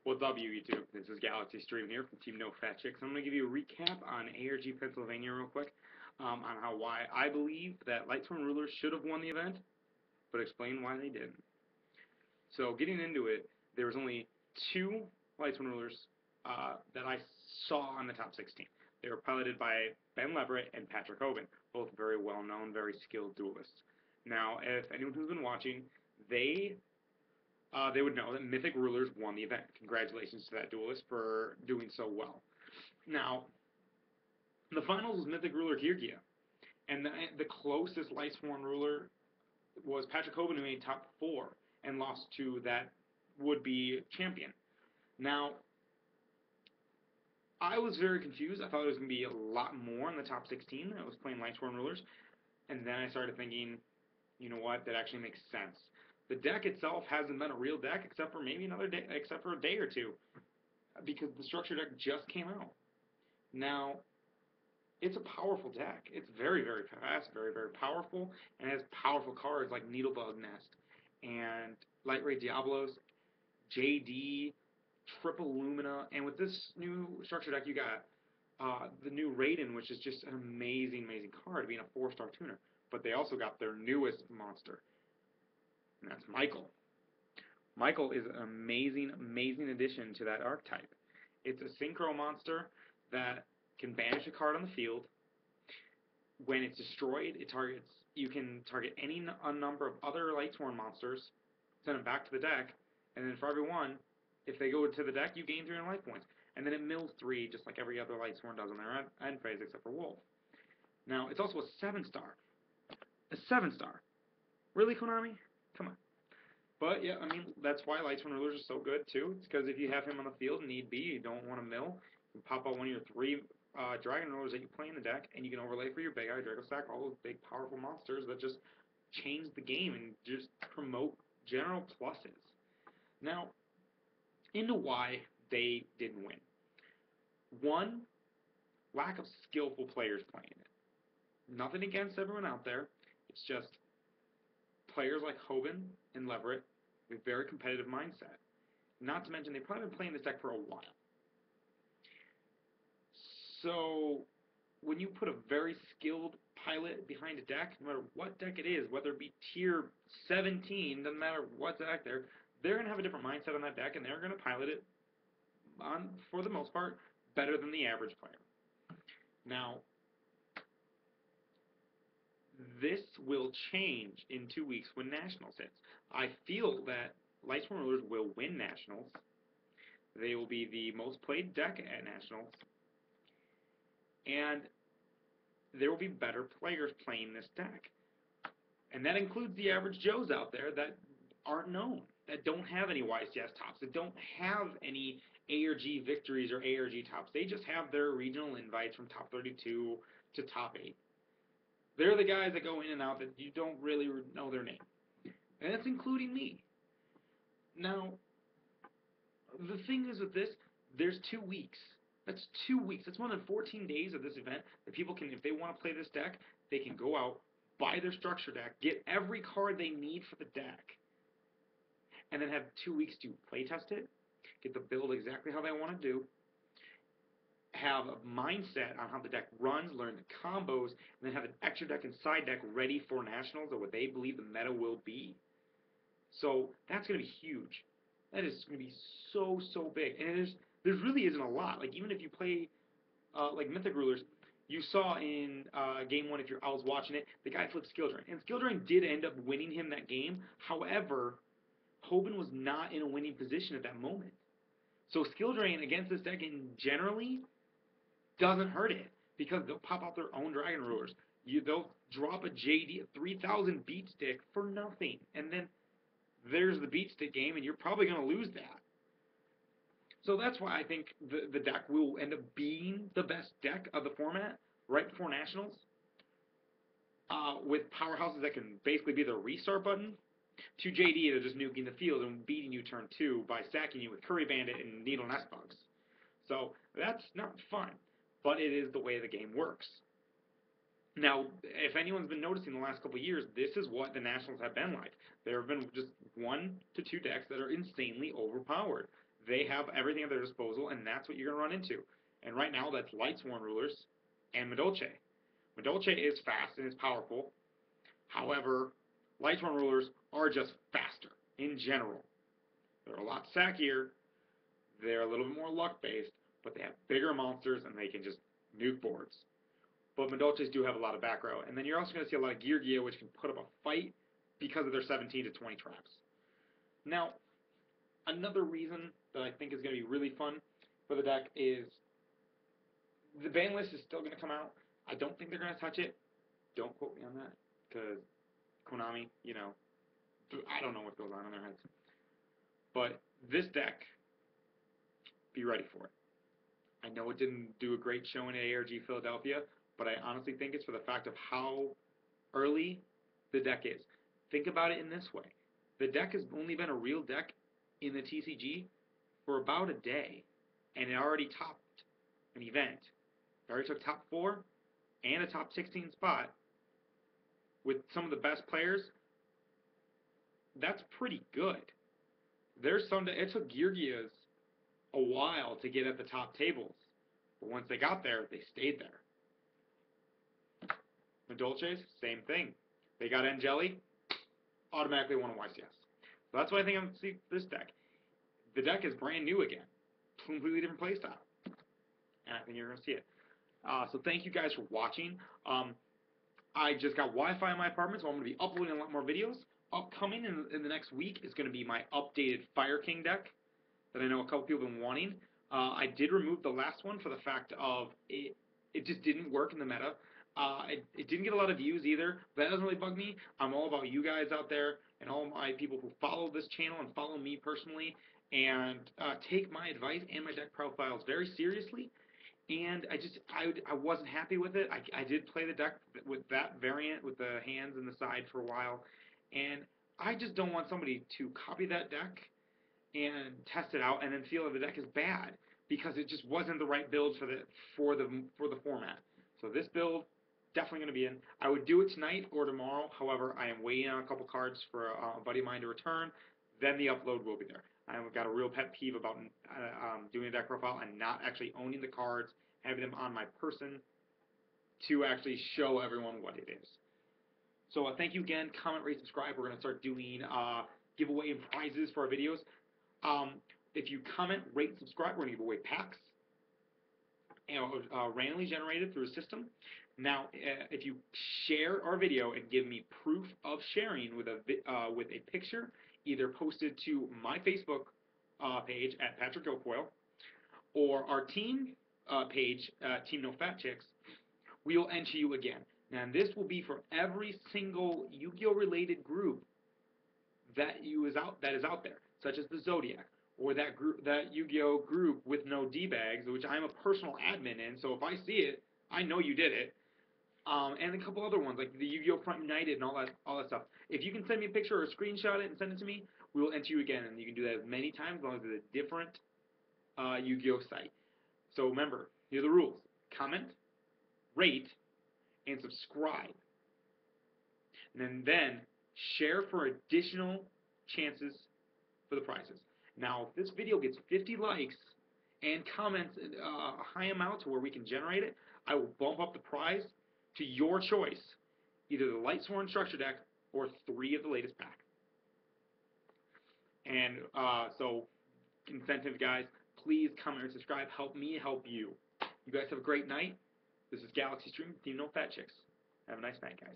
What's up, YouTube? This is Galaxy Stream here from Team No Fat Chicks. I'm going to give you a recap on ARG Pennsylvania real quick on why I believe that lightsworn rulers should have won the event, but explain why they didn't. So getting into it, there was only two lightsworn rulers that I saw on the top 16. They were piloted by Ben Leverett and Patrick Hoban, both very well-known, very skilled duelists. Now, if anyone who's been watching, they would know that Mythic Rulers won the event. Congratulations to that duelist for doing so well. Now, the finals was Mythic Ruler Kirgia, and the closest lightsworn ruler was Patrick Hoban, who made top 4 and lost to that would-be champion. Now, I was very confused. I thought there was going to be a lot more in the top 16 that was playing lightsworn rulers, and then I started thinking, you know what, that actually makes sense. The deck itself hasn't been a real deck except for maybe another day, except for a day or two, because the structure deck just came out. Now, it's a powerful deck. It's very, very fast, very, very powerful, and it has powerful cards like Needlebug Nest and Light Ray Diablos, JD, Triple Lumina, and with this new structure deck, you got the new Raiden, which is just an amazing, amazing card, being a 4-star tuner. But they also got their newest monster, and that's Michael. Michael is an amazing, amazing addition to that archetype. It's a synchro monster that can banish a card on the field. When it's destroyed, you can target any number of other lightsworn monsters, send them back to the deck, and then for every one, if they go to the deck, you gain 300 life points. And then it mills 3, just like every other lightsworn does on their end phase, except for Wolf. Now, it's also a 7-star. A 7-star. Really, Konami? Come on. But, yeah, I mean, that's why lightsworn rulers are so good, too. It's because if you have him on the field, need be, you don't want to mill, you can pop out one of your 3 dragon rulers that you play in the deck, and you can overlay for your Big Eye Draco Stack all those big, powerful monsters that just change the game and just promote general pluses. Now, into why they didn't win. 1, lack of skillful players playing it. Nothing against everyone out there. It's just players like Hoban and Leverett with very competitive mindset. Not to mention, they've probably been playing this deck for a while. So, when you put a very skilled pilot behind a deck, no matter what deck it is, whether it be tier 17, doesn't matter what deck they're going to have a different mindset on that deck, and they're going to pilot it, for the most part, better than the average player. Now, this will change in 2 weeks when Nationals hits. I feel that lightsworn rulers will win Nationals. They will be the most played deck at Nationals. And there will be better players playing this deck. And that includes the average Joes out there that aren't known, that don't have any YCS tops, that don't have any ARG victories or ARG tops. They just have their regional invites from top 32 to top 8. They're the guys that go in and out that you don't really know their name. And that's including me. Now, the thing is with this, there's 2 weeks. That's 2 weeks. That's more than 14 days of this event that people can, if they want to play this deck, they can go out, buy their structure deck, get every card they need for the deck, and then have 2 weeks to play test it, get the build exactly how they want to do, have a mindset on how the deck runs, learn the combos, and then have an extra deck and side deck ready for Nationals or what they believe the meta will be. So that's going to be huge. That is going to be so, so big. And there really isn't a lot. Like, even if you play like Mythic Rulers, you saw in Game 1, if I was watching it, the guy flipped Skill Drain. And Skill Drain did end up winning him that game. However, Hoban was not in a winning position at that moment. So Skill Drain against this deck in generally doesn't hurt it, because they'll pop out their own Dragon Rulers. They'll drop a JD, a 3,000 beat stick for nothing. And then there's the beat stick game, and you're probably going to lose that. So that's why I think the deck will end up being the best deck of the format right before Nationals, with powerhouses that can basically be the restart button, to JD that are just nuking the field and beating you turn 2 by sacking you with Curry Bandit and Needle Nest Bugs. So that's not fun, but it is the way the game works. Now, if anyone's been noticing the last couple of years, this is what the Nationals have been like. There have been just 1 to 2 decks that are insanely overpowered. They have everything at their disposal, and that's what you're going to run into. And right now, that's lightsworn rulers and Madolche. Madolche is fast and is powerful. However, lightsworn rulers are just faster in general. They're a lot sackier. They're a little bit more luck-based, but they have bigger monsters, and they can just nuke boards. But Madolches do have a lot of back row. And then you're also going to see a lot of Gear, which can put up a fight because of their 17 to 20 traps. Now, another reason that I think is going to be really fun for the deck is the ban list is still going to come out. I don't think they're going to touch it. Don't quote me on that, because Konami, I don't know what goes on in their heads. But this deck, be ready for it. I know it didn't do a great showing at ARG Philadelphia, but I honestly think it's for the fact of how early the deck is. Think about it in this way. The deck has only been a real deck in the TCG for about a day, and it already topped an event. It already took top 4 and a top 16 spot with some of the best players. That's pretty good. It took Geargias a while to get at the top tables, but once they got there, they stayed there. Madolches, same thing. They got Angeli, automatically won a YCS. So that's why I think I'm going to see this deck. The deck is brand new again. Completely different playstyle. And I think you're going to see it. So thank you guys for watching. I just got Wi-Fi in my apartment, so I'm going to be uploading a lot more videos. Upcoming in the next week is going to be my updated Fire King deck that I know a couple people have been wanting. I did remove the last one for the fact of it just didn't work in the meta. It didn't get a lot of views either. But that doesn't really bug me. I'm all about you guys out there and all my people who follow this channel and follow me personally and take my advice and my deck profiles very seriously. And I wasn't happy with it. I did play the deck with that variant with the hands and the side for a while, and I just don't want somebody to copy that deck and test it out and then feel that the deck is bad because it just wasn't the right build for the format. So this build definitely going to be in. I would do it tonight or tomorrow. However, I am waiting on a couple cards for a buddy of mine to return. Then the upload will be there. I've got a real pet peeve about doing a deck profile and not actually owning the cards, having them on my person to actually show everyone what it is. So thank you again. Comment, rate, subscribe. We're going to start doing giveaway and prizes for our videos. If you comment, rate, subscribe, we're going to give away packs randomly generated through a system. Now, if you share our video and give me proof of sharing with a picture, either posted to my Facebook page at Patrick Guilfoyle or our team page, Team No Fat Chicks, we will enter you again. Now, this will be for every single Yu-Gi-Oh! Related group that is out there, such as the Zodiac, or that Yu-Gi-Oh! Group with no D-bags, which I'm a personal admin in, so if I see it, I know you did it. And a couple other ones, like the Yu-Gi-Oh! Front United and all that stuff. If you can send me a picture or screenshot it and send it to me, we will enter you again, and you can do that as many times as long as it's a different Yu-Gi-Oh! Site. So remember, here are the rules. Comment, rate, and subscribe. And then share for additional chances for the prizes. Now, if this video gets 50 likes and comments a high amount to where we can generate it, I will bump up the prize to your choice, either the lightsworn structure deck or 3 of the latest pack. And so, incentive guys, please comment and subscribe. Help me help you. You guys have a great night. This is Galaxy Stream, Team No Fat Chicks. Have a nice night, guys.